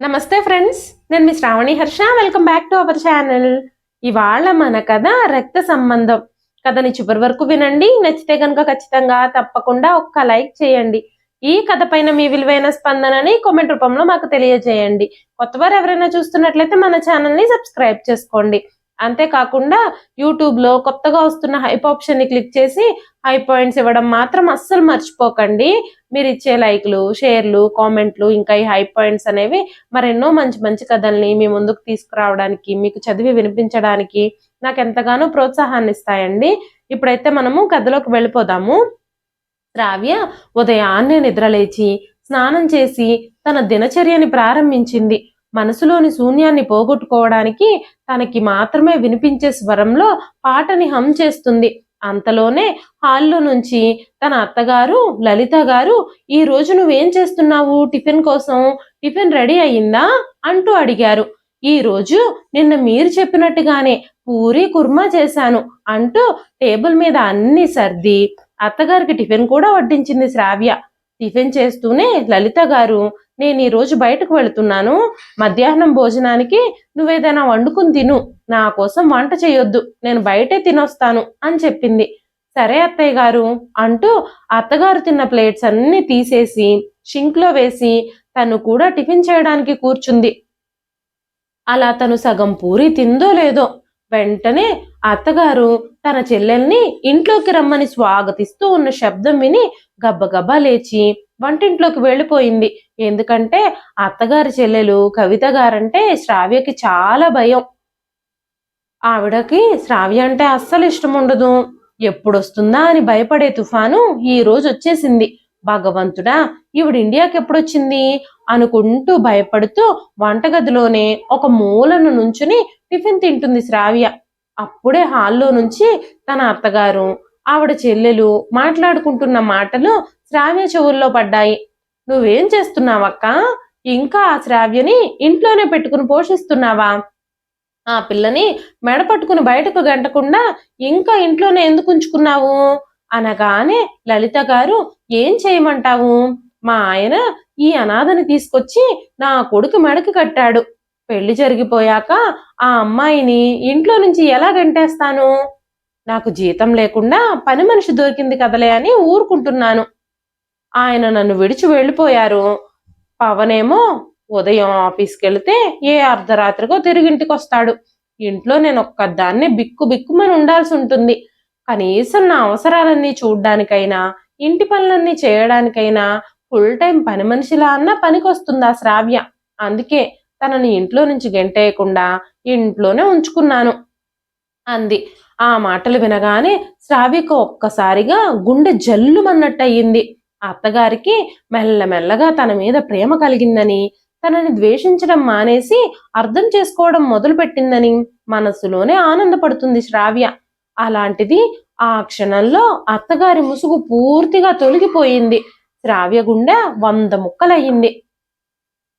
నమస్తే ఫ్రెండ్స్, నేను మీ Shravani Harsha. Welcome back to our channel. ఇవాళ మన కథ రక్త సంబంధం. కథని చివరి వరకు వినండి. నచ్చితే కనుక ఖచ్చితంగా తప్పకుండా ఒక్క లైక్ చేయండి. ఈ కథ పైన మీ విలువైన స్పందనని కామెంట్ రూపంలో మాకు తెలియజేయండి. కొత్తవారు ఎవరైనా చూస్తున్నట్లయితే మన ఛానల్ని సబ్స్క్రైబ్ చేసుకోండి. అంతేకాకుండా యూట్యూబ్లో కొత్తగా వస్తున్న హైప్ ఆప్షన్ని క్లిక్ చేసి హై పాయింట్స్ ఇవ్వడం మాత్రం అస్సలు మర్చిపోకండి. మీరు ఇచ్చే లైక్లు, షేర్లు, కామెంట్లు, ఇంకా ఈ హై పాయింట్స్ అనేవి మరెన్నో మంచి మంచి కథల్ని మీ ముందుకు తీసుకురావడానికి, మీకు చదివి వినిపించడానికి నాకు ఎంతగానో ప్రోత్సాహాన్ని ఇస్తాయండి. ఇప్పుడైతే మనము కథలోకి వెళ్ళిపోదాము. శ్రావ్య ఉదయాన్నే నిద్రలేచి స్నానం చేసి తన దినచర్యని ప్రారంభించింది. మనసులోని శూన్యాన్ని పోగొట్టుకోవడానికి తనకి మాత్రమే వినిపించే స్వరంలో పాటని హమ్ చేస్తుంది. అంతలోనే హాల్లో నుంచి తన అత్తగారు లలిత గారు, ఈ రోజు నువ్వేం చేస్తున్నావు టిఫిన్ కోసం? టిఫిన్ రెడీ అయ్యిందా అంటూ అడిగారు. ఈ రోజు నిన్న మీరు చెప్పినట్టుగానే పూరి కుర్మా చేశాను అంటూ టేబుల్ మీద అన్ని సర్ది అత్తగారికి టిఫిన్ కూడా వడ్డించింది శ్రావ్య. టిఫిన్ చేస్తూనే లలిత గారు, నేను ఈరోజు బయటకు వెళుతున్నాను, మధ్యాహ్నం భోజనానికి నువ్వేదైనా వండుకుని తిను, నా కోసం వంట చేయొద్దు, నేను బయటే తినొస్తాను అని చెప్పింది. సరే అత్తయ్య గారు అంటూ అత్తగారు తిన్న ప్లేట్స్ అన్ని తీసేసి షింక్లో వేసి తను కూడా టిఫిన్ చేయడానికి కూర్చుంది. అలా తను సగం పూరి తిందో లేదో వెంటనే అత్తగారు తన చెల్లెల్ని ఇంట్లోకి రమ్మని స్వాగతిస్తూ ఉన్న శబ్దం విని గబ్బగబ్బా లేచి వంటింట్లోకి వెళ్ళిపోయింది. ఎందుకంటే అత్తగారి చెల్లెలు కవిత గారంటే శ్రావ్యకి చాలా భయం. ఆవిడకి శ్రావ్య అంటే అస్సలు ఇష్టం ఉండదు. ఎప్పుడొస్తుందా అని భయపడే తుఫాను ఈ రోజు వచ్చేసింది. భగవంతుడా, ఈవిడ ఇండియాకి ఎప్పుడొచ్చింది అనుకుంటూ భయపడుతూ వంటగదిలోనే ఒక మూలను నుంచుని టిఫిన్ తింటుంది శ్రావ్య. అప్పుడే హాల్లో నుంచి తన అత్తగారు ఆవిడ చెల్లెలు మాట్లాడుకుంటున్న మాటలు శ్రావ్య చెవుల్లో పడ్డాయి. నువ్వేం చేస్తున్నావక్క? ఇంకా ఆ శ్రావ్యని ఇంట్లోనే పెట్టుకుని పోషిస్తున్నావా? ఆ పిల్లని మెడ పట్టుకుని బయటకు గంటకుండా ఇంకా ఇంట్లోనే ఎందుకు ఉంచుకున్నావు అనగానే లలిత గారు, ఏం చేయమంటావు? మా ఆయన ఈ అనాథని తీసుకొచ్చి నా కొడుకు మెడకి కట్టాడు. పెళ్లి జరిగిపోయాక ఆ అమ్మాయిని ఇంట్లో నుంచి ఎలా గంటేస్తాను? నాకు జీతం లేకుండా పని మనిషి దొరికింది కదలే అని ఊరుకుంటున్నాను. ఆయన నన్ను విడిచి వెళ్ళిపోయారు. పవనేమో ఉదయం ఆఫీస్కి వెళితే ఏ అర్ధరాత్రికో తిరిగింటికి వస్తాడు. ఇంట్లో నేను ఒక్కదాన్నే బిక్కు బిక్కుమని ఉండాల్సి ఉంటుంది. కనీసం నా అవసరాలన్నీ చూడ్డానికైనా, ఇంటి పనులన్నీ చేయడానికైనా ఫుల్ టైం పని మనిషిలా అన్నా పనికొస్తుందా శ్రావ్య? అందుకే తనని ఇంట్లో నుంచి గెంటేయకుండా ఇంట్లోనే ఉంచుకున్నాను అంది. ఆ మాటలు వినగానే శ్రావ్యకు ఒక్కసారిగా గుండె జల్లుమన్నట్టయింది. అత్తగారికి మెల్లమెల్లగా తన మీద ప్రేమ కలిగిందని, తనని ద్వేషించడం మానేసి అర్థం చేసుకోవడం మొదలుపెట్టిందని మనసులోనే ఆనందపడుతుంది శ్రావ్య. అలాంటిది ఆ క్షణంలో అత్తగారి ముసుగు పూర్తిగా తొలగిపోయింది. శ్రావ్య గుండె 100 ముక్కలయ్యింది.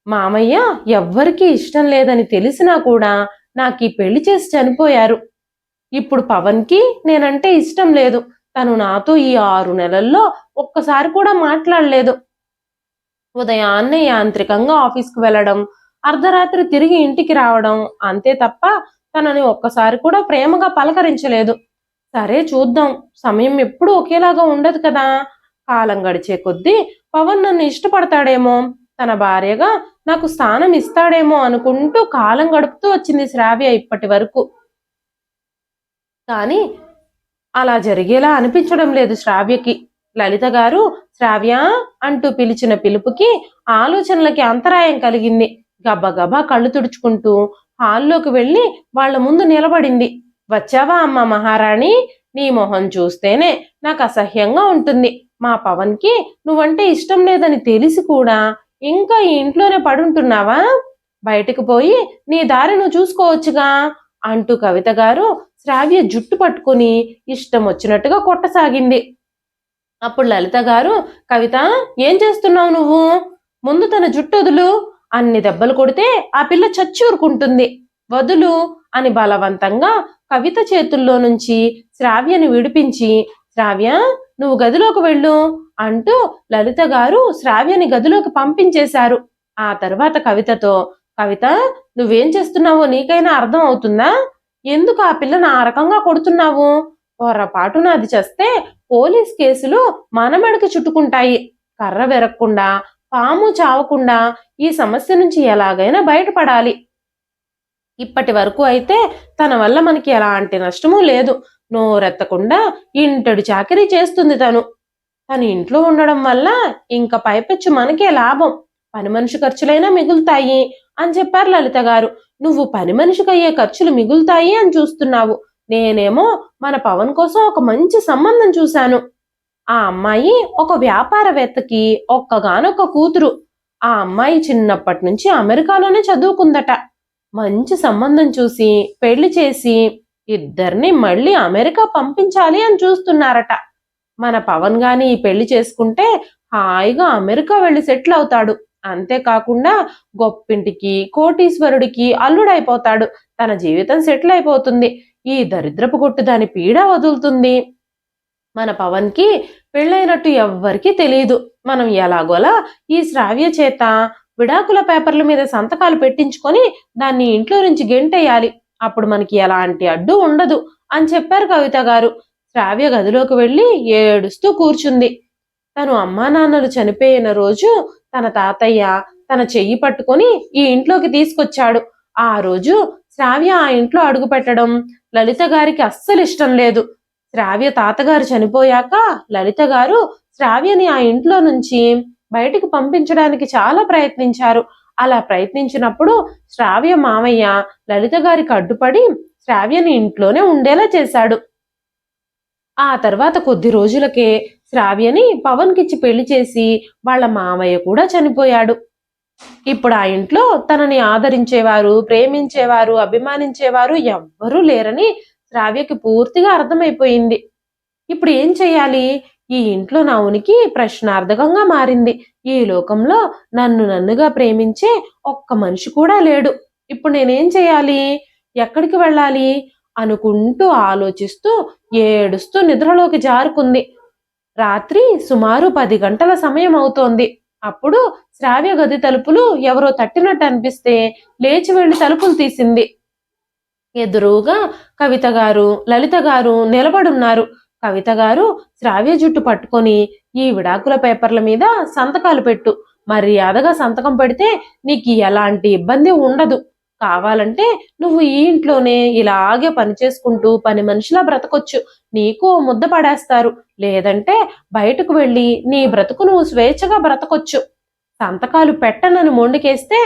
మామయ్య ఎవ్వరికీ ఇష్టం లేదని తెలిసినా కూడా నాకు ఈ పెళ్లి చేసి చనిపోయారు. ఇప్పుడు పవన్కి నేనంటే ఇష్టం లేదు. తను నాతో ఈ 6 నెలల్లో ఒక్కసారి కూడా మాట్లాడలేదు. ఉదయాన్నే యాంత్రికంగా ఆఫీస్కి వెళ్ళడం, అర్ధరాత్రి తిరిగి ఇంటికి రావడం, అంతే తప్ప తనని ఒక్కసారి కూడా ప్రేమగా పలకరించలేదు. సరే చూద్దాం, సమయం ఎప్పుడూ ఒకేలాగా ఉండదు కదా. కాలం గడిచే కొద్దీ పవన్ నన్ను ఇష్టపడతాడేమో, తన భార్యగా నాకు స్థానం ఇస్తాడేమో అనుకుంటూ కాలం గడుపుతూ వచ్చింది శ్రావ్య ఇప్పటి వరకు. కానీ అలా జరిగేలా అనిపించడం లేదు శ్రావ్యకి. లలిత గారు శ్రావ్య అంటూ పిలిచిన పిలుపుకి ఆలోచనలకి అంతరాయం కలిగింది. గబగబా కళ్ళు తుడుచుకుంటూ హాల్లోకి వెళ్ళి వాళ్ల ముందు నిలబడింది. వచ్చావా అమ్మ మహారాణి? నీ మొహం చూస్తేనే నాకు అసహ్యంగా ఉంటుంది. మా పవన్కి నువ్వంటే ఇష్టం లేదని తెలిసి కూడా ఇంకా ఈ ఇంట్లోనే పడుంటున్నావా? బయటకు పోయి నీ దారి నువ్వు చూసుకోవచ్చుగా అంటూ కవిత గారు శ్రావ్య జుట్టు పట్టుకుని ఇష్టం వచ్చినట్టుగా కొట్టసాగింది. అప్పుడు లలిత గారు, కవిత ఏం చేస్తున్నావు నువ్వు? ముందు తన జుట్టు వదులు. అన్ని దెబ్బలు కొడితే ఆ పిల్ల చచ్చూరుకుంటుంది. వదులు అని బలవంతంగా కవిత చేతుల్లో నుంచి శ్రావ్యని విడిపించి, శ్రావ్య నువ్వు గదిలోకి వెళ్ళు అంటూ లలిత గారు శ్రావ్యని గదిలోకి పంపించేశారు. ఆ తర్వాత కవితతో, కవిత, నువ్వేం చేస్తున్నావో నీకైనా అర్థం అవుతుందా? ఎందుకు ఆ పిల్లని ఆ రకంగా కొడుతున్నావు? పొరపాటున అది చేస్తే పోలీస్ కేసులు మన మెడకి చుట్టుకుంటాయి. కర్ర విరక్కుండా, పాము చావకుండా ఈ సమస్య నుంచి ఎలాగైనా బయటపడాలి. ఇప్పటి వరకు అయితే తన వల్ల మనకి ఎలాంటి నష్టమూ లేదు. నోరెత్తకుండా ఇంటడు చాకిరీ చేస్తుంది తను. తను ఇంట్లో ఉండడం వల్ల ఇంక పైపెచ్చు మనకే లాభం. పని మనిషి ఖర్చులైనా మిగులుతాయి అని చెప్పారు లలిత గారు. నువ్వు పని మనిషికి అయ్యే ఖర్చులు మిగులుతాయి అని చూస్తున్నావు. నేనేమో మన పవన్ కోసం ఒక మంచి సంబంధం చూశాను. ఆ అమ్మాయి ఒక వ్యాపారవేత్తకి ఒక్కగానొక్క కూతురు. ఆ అమ్మాయి చిన్నప్పటి నుంచి అమెరికాలోనే చదువుకుందట. మంచి సంబంధం చూసి పెళ్లి చేసి ఇద్దరిని మళ్ళీ అమెరికా పంపించాలి అని చూస్తున్నారట. మన పవన్ గాని ఈ పెళ్లి చేసుకుంటే హాయిగా అమెరికా వెళ్ళి సెటిల్ అవుతాడు. అంతేకాకుండా గొప్పింటికి కోటీశ్వరుడికి అల్లుడైపోతాడు. తన జీవితం సెటిల్ అయిపోతుంది. ఈ దరిద్రపు కొట్టు దాని పీడ వదులుతుంది. మన పవన్ కి పెళ్ళైనట్టు ఎవ్వరికీ తెలియదు. మనం ఎలాగోలా ఈ శ్రావ్య చేత విడాకుల పేపర్ల మీద సంతకాలు పెట్టించుకొని దాన్ని ఇంట్లో నుంచి గెంటేయాలి. అప్పుడు మనకి ఎలాంటి అడ్డు ఉండదు అని చెప్పారు కవిత గారు. శ్రావ్య గదిలోకి వెళ్ళి ఏడుస్తూ కూర్చుంది. తను అమ్మా నాన్నలు చనిపోయిన రోజు తన తాతయ్య తన చెయ్యి పట్టుకొని ఈ ఇంట్లోకి తీసుకొచ్చాడు. ఆ రోజు శ్రావ్య ఆ ఇంట్లో అడుగు పెట్టడం లలిత గారికి అస్సలు ఇష్టం లేదు. శ్రావ్య తాతగారు చనిపోయాక లలిత గారు శ్రావ్యని ఆ ఇంట్లో నుంచి బయటికి పంపించడానికి చాలా ప్రయత్నించారు. అలా ప్రయత్నించినప్పుడు శ్రావ్య మామయ్య లలిత గారికి అడ్డుపడి శ్రావ్యని ఇంట్లోనే ఉండేలా చేశాడు. ఆ తర్వాత కొద్ది రోజులకే శ్రావ్యని పవన్కిచ్చి పెళ్లి చేసి వాళ్ళ మామయ్య కూడా చనిపోయాడు. ఇప్పుడు ఆ ఇంట్లో తనని ఆదరించేవారు, ప్రేమించేవారు, అభిమానించేవారు ఎవ్వరూ లేరని శ్రావ్యకి పూర్తిగా అర్థమైపోయింది. ఇప్పుడు ఏం చెయ్యాలి? ఈ ఇంట్లో నా ఉనికి ప్రశ్నార్థకంగా మారింది. ఈ లోకంలో నన్నుగా ప్రేమించే ఒక్క మనిషి కూడా లేడు. ఇప్పుడు నేనేం చేయాలి? ఎక్కడికి వెళ్ళాలి? అనుకుంటూ ఆలోచిస్తూ ఏడుస్తూ నిద్రలోకి జారుకుంది. రాత్రి సుమారు 10 గంటల సమయం అవుతోంది. అప్పుడు శ్రావ్య గది తలుపులు ఎవరో తట్టినట్టు అనిపిస్తే లేచి వెళ్లి తలుపులు తీసింది. ఎదురుగా కవిత గారు, లలిత గారు నిలబడున్నారు. కవిత గారు శ్రావ్య జుట్టు పట్టుకొని, ఈ విడాకుల పేపర్ల మీద సంతకాలు పెట్టు. మర్యాదగా సంతకం పెడితే నీకు ఎలాంటి ఇబ్బంది ఉండదు. కావాలంటే నువ్వు ఈ ఇంట్లోనే ఇలాగే పని చేసుకుంటూ పని మనిషిలా బ్రతకొచ్చు. నీకు ముద్ద పడేస్తారు. లేదంటే బయటకు వెళ్ళి నీ బ్రతుకు నువ్వు స్వేచ్ఛగా బ్రతకొచ్చు. సంతకాలు పెట్టనని మొండికేస్తే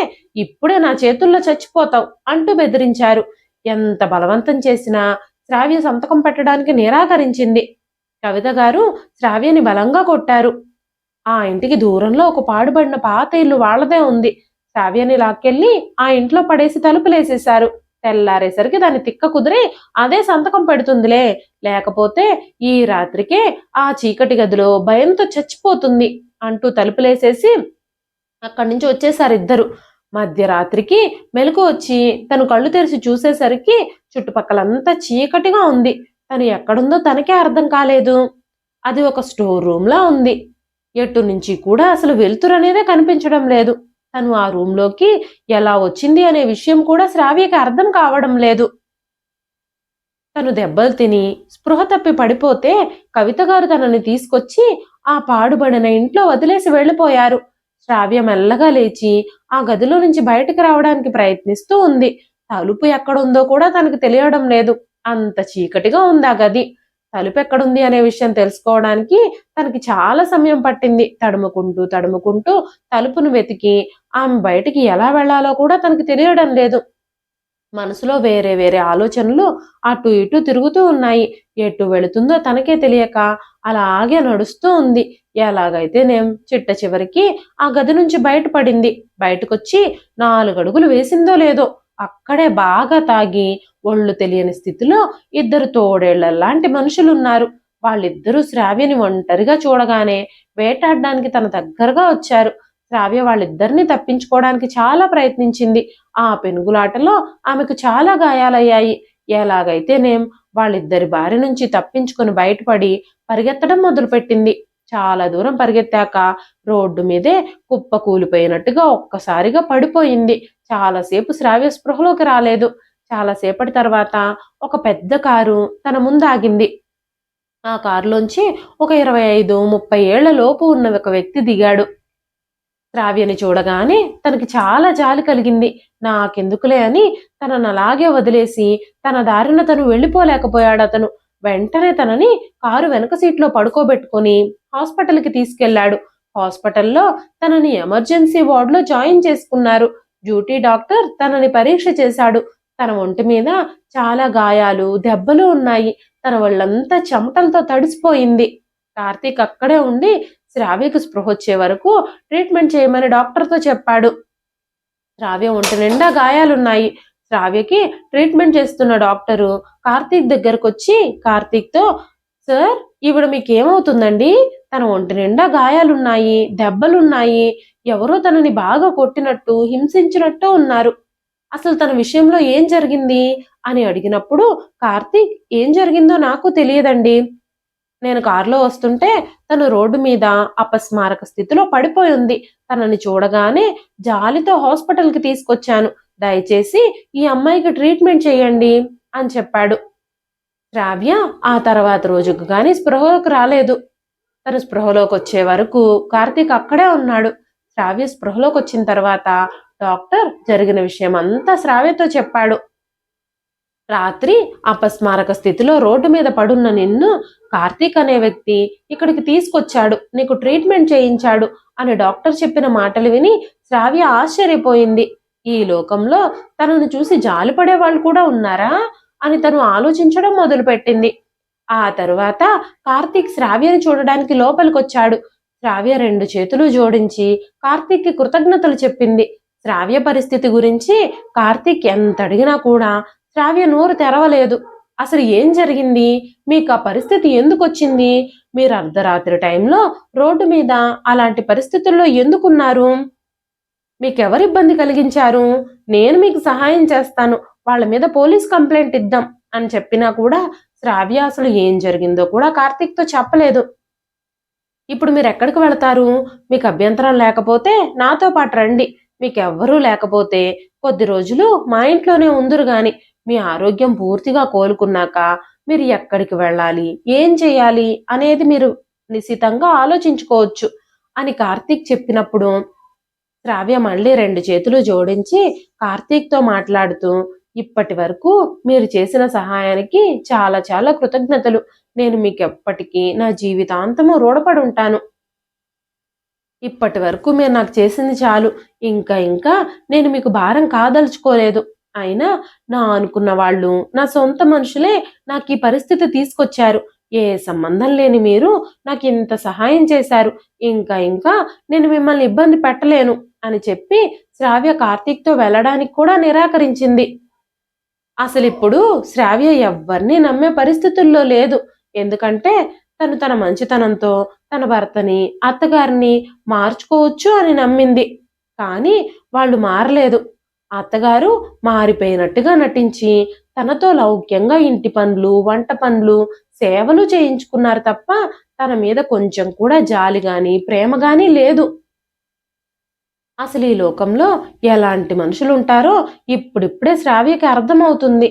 ఇప్పుడే నా చేతుల్లో చచ్చిపోతావు అంటూ బెదిరించారు. ఎంత బలవంతం చేసినా శ్రావ్య సంతకం పెట్టడానికి నిరాకరించింది. కవిత గారు శ్రావ్యని బలంగా కొట్టారు. ఆ ఇంటికి దూరంలో ఒక పాడుబడిన పాత ఇల్లు వాళ్లదే ఉంది. శ్రావ్యని లాక్కెళ్ళి ఆ ఇంట్లో పడేసి తలుపులేసేశారు. తెల్లారేసరికి దాని తిక్క కుదిరి అదే సంతకం పెడుతుందిలే, లేకపోతే ఈ రాత్రికే ఆ చీకటి గదిలో భయంతో చచ్చిపోతుంది అంటూ తలుపులేసేసి అక్కడి నుంచి వచ్చేసారు ఇద్దరు. మధ్యరాత్రికి మెలకు వచ్చి తను కళ్ళు తెరిచి చూసేసరికి చుట్టుపక్కలంతా చీకటిగా ఉంది. తను ఎక్కడుందో తనకే అర్థం కాలేదు. అది ఒక స్టోర్ రూమ్ లా ఉంది. ఎటు నుంచి కూడా అసలు వెలుతురు అనేదే కనిపించడం లేదు. తను ఆ రూమ్లోకి ఎలా వచ్చింది అనే విషయం కూడా శ్రావ్యకి అర్థం కావడం లేదు. తను దెబ్బలు తిని స్పృహ తప్పి పడిపోతే కవిత గారు తనని తీసుకొచ్చి ఆ పాడుబడిన ఇంట్లో వదిలేసి వెళ్ళిపోయారు. శ్రావ్య మెల్లగా లేచి ఆ గదిలో నుంచి బయటకు రావడానికి ప్రయత్నిస్తూ ఉంది. తలుపు ఎక్కడుందో కూడా తనకు తెలియడం లేదు. అంత చీకటిగా ఉంది ఆ గది. తలుపు ఎక్కడుంది అనే విషయం తెలుసుకోవడానికి తనకి చాలా సమయం పట్టింది. తడుముకుంటూ తలుపును వెతికి ఆమె బయటికి ఎలా వెళ్లాలో కూడా తనకు తెలియడం లేదు. మనసులో వేరే వేరే ఆలోచనలు అటు ఇటు తిరుగుతూ ఉన్నాయి. ఎటు వెళుతుందో తనకే తెలియక అలాగే నడుస్తూ ఉంది. ఎలాగైతేనేం చిట్ట చివరికి ఆ గది నుంచి బయటపడింది. బయటకొచ్చి 4 అడుగులు వేసిందో లేదో అక్కడే బాగా తాగి ఒళ్ళు తెలియని స్థితిలో 2 తోడేళ్లలాంటి మనుషులున్నారు. వాళ్ళిద్దరూ శ్రావ్యని ఒంటరిగా చూడగానే వేటాడడానికి తన దగ్గరగా వచ్చారు. శ్రావ్య వాళ్ళిద్దరిని తప్పించుకోవడానికి చాలా ప్రయత్నించింది. ఆ పెనుగులాటలో ఆమెకు చాలా గాయాలయ్యాయి. ఎలాగైతేనేం వాళ్ళిద్దరి బారి నుంచి తప్పించుకొని బయటపడి పరిగెత్తడం మొదలుపెట్టింది. చాలా దూరం పరిగెత్తాక రోడ్డు మీదే కుప్ప కూలిపోయినట్టుగా ఒక్కసారిగా పడిపోయింది. చాలాసేపు శ్రావ్య స్పృహలోకి రాలేదు. చాలాసేపటి తర్వాత ఒక పెద్ద కారు తన ముందు ఆగింది. ఆ కారులోంచి ఒక 25, 30 ఏళ్ల లోపు ఉన్న ఒక వ్యక్తి దిగాడు. శ్రావ్యని చూడగానే తనకి చాలా జాలి కలిగింది. నాకెందుకులే అని తనను అలాగే వదిలేసి తన దారిన తను వెళ్ళిపోలేకపోయాడతను. వెంటనే తనని కారు వెనక సీట్లో పడుకోబెట్టుకొని హాస్పిటల్కి తీసుకెళ్లాడు. హాస్పిటల్లో తనని ఎమర్జెన్సీ వార్డులో జాయిన్ చేసుకున్నారు. డ్యూటీ డాక్టర్ తనని పరీక్ష చేశాడు. తన ఒంటి మీద చాలా గాయాలు, దెబ్బలు ఉన్నాయి. తన ఒళ్ళంతా చెమటలతో తడిసిపోయింది. కార్తీక్ అక్కడే ఉండి శ్రావ్యకు స్పృహ వచ్చే వరకు ట్రీట్మెంట్ చేయమని డాక్టర్తో చెప్పాడు. శ్రావ్య ఒంటి నిండా గాయాలున్నాయి. శ్రావ్యకి ట్రీట్మెంట్ చేస్తున్న డాక్టరు కార్తీక్ దగ్గరకు వచ్చి కార్తీక్తో, సార్ ఈవిడ మీకేమవుతుందండి? తన ఒంటి నిండా గాయాలున్నాయి, దెబ్బలున్నాయి, ఎవరో తనని బాగా కొట్టినట్టు హింసించినట్టు ఉన్నారు. అసలు తన విషయంలో ఏం జరిగింది అని అడిగినప్పుడు కార్తీక్, ఏం జరిగిందో నాకు తెలియదండి. నేను కారులో వస్తుంటే తను రోడ్డు మీద అపస్మారక స్థితిలో పడిపోయి ఉంది. తనని చూడగానే జాలితో హాస్పిటల్కి తీసుకొచ్చాను. దయచేసి ఈ అమ్మాయికి ట్రీట్మెంట్ చేయండి అని చెప్పాడు. శ్రావ్య ఆ తర్వాత రోజుకు గాని స్పృహలోకి రాలేదు. తను స్పృహలోకి వచ్చే వరకు కార్తీక్ అక్కడే ఉన్నాడు. శ్రావ్య స్పృహలోకి వచ్చిన తర్వాత డాక్టర్ జరిగిన విషయం అంతా శ్రావ్యతో చెప్పాడు. రాత్రి అపస్మారక స్థితిలో రోడ్డు మీద పడున్న నిన్ను కార్తీక్ అనే వ్యక్తి ఇక్కడికి తీసుకొచ్చాడు, నీకు ట్రీట్మెంట్ చేయించాడు అని డాక్టర్ చెప్పిన మాటలు విని శ్రావ్య ఆశ్చర్యపోయింది. ఈ లోకంలో తనను చూసి జాలిపడే వాళ్ళు కూడా ఉన్నారా అని తను ఆలోచించడం మొదలుపెట్టింది. ఆ తరువాత కార్తీక్ శ్రావ్యని చూడడానికి లోపలికొచ్చాడు. శ్రావ్య 2 చేతులు జోడించి కార్తీక్కి కృతజ్ఞతలు చెప్పింది. శ్రావ్య పరిస్థితి గురించి కార్తీక్ ఎంత అడిగినా కూడా శ్రావ్య నోరు తెరవలేదు. అసలు ఏం జరిగింది, మీకు ఆ పరిస్థితి ఎందుకు వచ్చింది, మీరు అర్ధరాత్రి టైంలో రోడ్డు మీద అలాంటి పరిస్థితుల్లో ఎందుకున్నారు, మీకెవరు ఇబ్బంది కలిగించారు, నేను మీకు సహాయం చేస్తాను, వాళ్ళ మీద పోలీస్ కంప్లైంట్ ఇద్దాం అని చెప్పినా కూడా శ్రావ్య అసలు ఏం జరిగిందో కూడా కార్తీక్తో చెప్పలేదు. ఇప్పుడు మీరు ఎక్కడికి వెళతారు, మీకు అభ్యంతరం లేకపోతే నాతో పాటు రండి, మీకెవ్వరూ లేకపోతే కొద్ది రోజులు మా ఇంట్లోనే ఉందురు గాని మీ ఆరోగ్యం పూర్తిగా కోలుకున్నాక మీరు ఎక్కడికి వెళ్ళాలి, ఏం చేయాలి అనేది మీరు నిశితంగా ఆలోచించుకోవచ్చు అని కార్తీక్ చెప్పినప్పుడు శ్రావ్య మళ్ళీ 2 చేతులు జోడించి కార్తీక్తో మాట్లాడుతూ, ఇప్పటి వరకు మీరు చేసిన సహాయానికి చాలా చాలా కృతజ్ఞతలు. నేను మీకు ఎప్పటికీ నా జీవితాంతము రుణపడి ఉంటాను. ఇప్పటి వరకు మీరు నాకు చేసింది చాలు. ఇంకా ఇంకా నేను మీకు భారం కాదలుచుకోలేదు. అయినా నా అనుకున్న వాళ్ళు, నా సొంత మనుషులే నాకు ఈ పరిస్థితి తీసుకొచ్చారు. ఏ సంబంధం లేని మీరు నాకు ఇంత సహాయం చేశారు. ఇంకా ఇంకా నేను మిమ్మల్ని ఇబ్బంది పెట్టలేను అని చెప్పి శ్రావ్య కార్తీక్తో వెళ్ళడానికి కూడా నిరాకరించింది. అసలు ఇప్పుడు శ్రావ్య ఎవ్వరిని నమ్మే పరిస్థితుల్లో లేదు. ఎందుకంటే తను తన మంచితనంతో తన భర్తని, అత్తగారిని మార్చుకోవచ్చు అని నమ్మింది. కానీ వాళ్ళు మారలేదు. అత్తగారు మారిపోయినట్టుగా నటించి తనతో లౌక్యంగా ఇంటి పనులు, వంట పనులు, సేవలు చేయించుకున్నారు తప్ప తన మీద కొంచెం కూడా జాలి గాని, ప్రేమ గాని లేదు. అసలు ఈ లోకంలో ఎలాంటి మనుషులు ఉంటారో ఇప్పుడిప్పుడే శ్రావ్యకి అర్థమవుతుంది.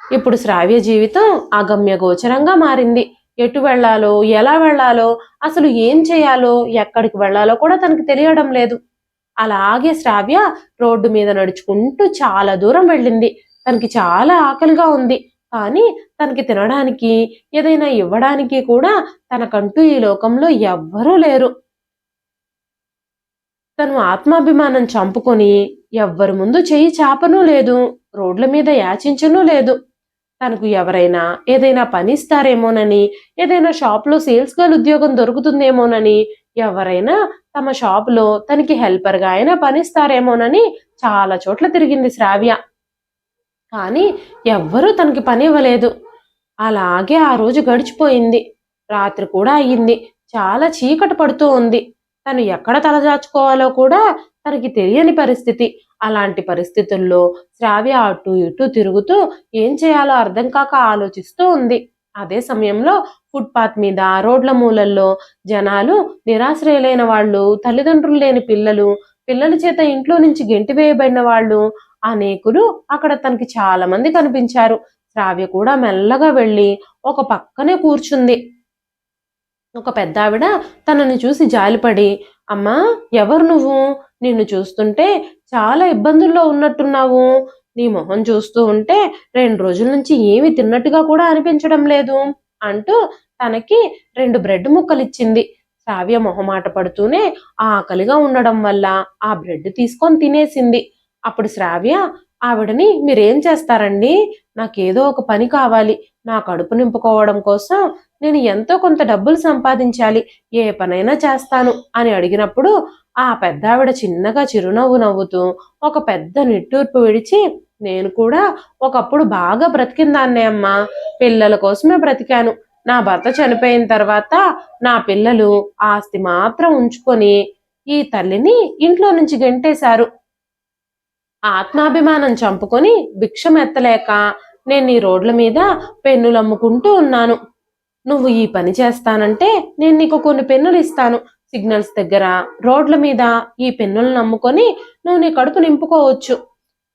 ఇప్పుడు శ్రావ్య జీవితం అగమ్య గోచరంగా మారింది. ఎటు వెళ్లాలో, ఎలా వెళ్లాలో, అసలు ఏం చేయాలో, ఎక్కడికి వెళ్లాలో కూడా తనకు తెలియడం లేదు. అలాగే శ్రావ్య రోడ్డు మీద నడుచుకుంటూ చాలా దూరం వెళ్ళింది. తనకి చాలా ఆకలిగా ఉంది. కానీ తనకి తినడానికి, ఏదైనా ఇవ్వడానికి కూడా తనకంటూ ఈ లోకంలో ఎవ్వరూ లేరు. తను ఆత్మాభిమానం చంపుకొని ఎవ్వరి ముందు చెయ్యి చాపనూ లేదు, రోడ్ల మీద యాచించనూ లేదు. తనకు ఎవరైనా ఏదైనా పని ఇస్తారేమోనని, ఏదైనా షాప్లో సేల్స్ గర్ల్ ఉద్యోగం దొరుకుతుందేమోనని, ఎవరైనా తమ షాపులో తనకి హెల్పర్గా అయినా పనిస్తారేమోనని చాలా చోట్ల తిరిగింది శ్రావ్య. కానీ ఎవ్వరూ తనకి పని ఇవ్వలేదు. అలాగే ఆ రోజు గడిచిపోయింది. రాత్రి కూడా అయ్యింది. చాలా చీకటి పడుతూ ఉంది. తను ఎక్కడ తలదాచుకోవాలో కూడా తనకి తెలియని పరిస్థితి. అలాంటి పరిస్థితుల్లో శ్రావ్య అటు ఇటు తిరుగుతూ ఏం చేయాలో అర్థం కాక ఆలోచిస్తూ ఉంది. అదే సమయంలో ఫుట్పాత్ మీద, రోడ్ల మూలల్లో జనాలు, నిరాశ్రయులైన వాళ్ళు, తల్లిదండ్రులు లేని పిల్లలు, పిల్లల చేత ఇంట్లో నుంచి గెంటివేయబడిన వాళ్ళు అనేకులు అక్కడ తనకి చాలా మంది కనిపించారు. శ్రావ్య కూడా మెల్లగా వెళ్ళి ఒక పక్కనే కూర్చుంది. ఒక పెద్దావిడ తనని చూసి జాలిపడి, అమ్మా, ఎవరు నువ్వు? నిన్ను చూస్తుంటే చాలా ఇబ్బందుల్లో ఉన్నట్టున్నావు. నీ మొహం చూస్తూ ఉంటే 2 రోజుల నుంచి ఏమి తిన్నట్టుగా కూడా అనిపించడం లేదు అంటూ తనకి 2 బ్రెడ్ ముక్కలిచ్చింది. శ్రావ్య మొహమాట పడుతూనే ఆకలిగా ఉండడం వల్ల ఆ బ్రెడ్ తీసుకొని తినేసింది. అప్పుడు శ్రావ్య ఆవిడని, మీరేం చేస్తారండి? నాకేదో ఒక పని కావాలి. నా కడుపు నింపుకోవడం కోసం నేను ఎంతో కొంత డబ్బులు సంపాదించాలి. ఏ పనైనా చేస్తాను అని అడిగినప్పుడు ఆ పెద్దావిడ చిన్నగా చిరునవ్వు నవ్వుతూ ఒక పెద్ద నిట్టూర్పు విడిచి, నేను కూడా ఒకప్పుడు బాగా బ్రతికిందాన్నే అమ్మా. పిల్లల కోసమే బ్రతికాను. నా భర్త చనిపోయిన తర్వాత నా పిల్లలు ఆస్తి మాత్రం ఉంచుకొని ఈ తల్లిని ఇంట్లో నుంచి గెంటేశారు. ఆత్మాభిమానం చంపుకొని భిక్షం ఎత్తలేక నేను ఈ రోడ్ల మీద పెన్నులు అమ్ముకుంటూ ఉన్నాను. నువ్వు ఈ పని చేస్తానంటే నేను నీకు కొన్ని పెన్నులు ఇస్తాను. సిగ్నల్స్ దగ్గర, రోడ్ల మీద ఈ పెన్నులను నమ్ముకొని నువ్వు నీ కడుపు నింపుకోవచ్చు.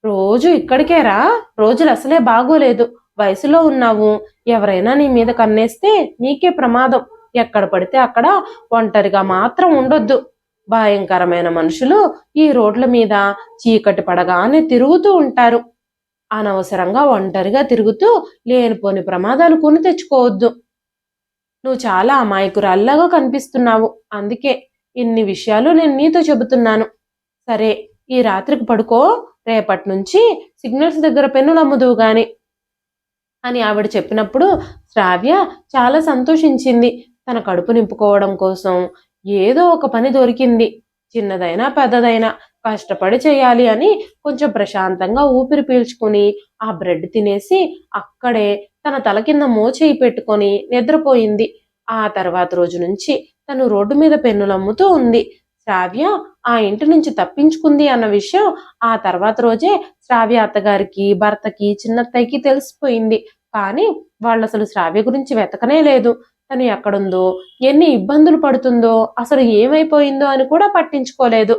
రోజు ఇక్కడికేరా? రోజులు అసలే బాగోలేదు. వయసులో ఉన్నావు. ఎవరైనా నీ మీద కన్నేస్తే నీకే ప్రమాదం. ఎక్కడ పడితే అక్కడ ఒంటరిగా మాత్రం ఉండొద్దు. భయంకరమైన మనుషులు ఈ రోడ్ల మీద చీకటి పడగానే తిరుగుతూ ఉంటారు. అనవసరంగా ఒంటరిగా తిరుగుతూ లేనిపోని ప్రమాదాలు కొని తెచ్చుకోవద్దు. నువ్వు చాలా అమాయకురాల్లాగా కనిపిస్తున్నావు. అందుకే ఇన్ని విషయాలు నేను నీతో చెబుతున్నాను. సరే, ఈ రాత్రికి పడుకో. రేపటి నుంచి సిగ్నల్స్ దగ్గర పెన్నులు అమ్ముదువు గాని అని ఆవిడ చెప్పినప్పుడు శ్రావ్య చాలా సంతోషించింది. తన కడుపు నింపుకోవడం కోసం ఏదో ఒక పని దొరికింది. చిన్నదైనా పెద్దదైనా కష్టపడి చేయాలి అని కొంచెం ప్రశాంతంగా ఊపిరి పీల్చుకుని ఆ బ్రెడ్ తినేసి అక్కడే తన తల కింద మోచేయి పెట్టుకొని నిద్రపోయింది. ఆ తర్వాత రోజు నుంచి తను రోడ్డు మీద పెన్నులు అమ్ముతూ ఉంది. శ్రావ్య ఆ ఇంటి నుంచి తప్పించుకుంది అన్న విషయం ఆ తర్వాత రోజే శ్రావ్య అత్తగారికి, భర్తకి, చిన్నత్తయ్యకి తెలిసిపోయింది. కానీ వాళ్ళు అసలు శ్రావ్య గురించి వెతకనే లేదు. తను ఎక్కడుందో, ఎన్ని ఇబ్బందులు పడుతుందో, అసలు ఏమైపోయిందో అని కూడా పట్టించుకోలేదు.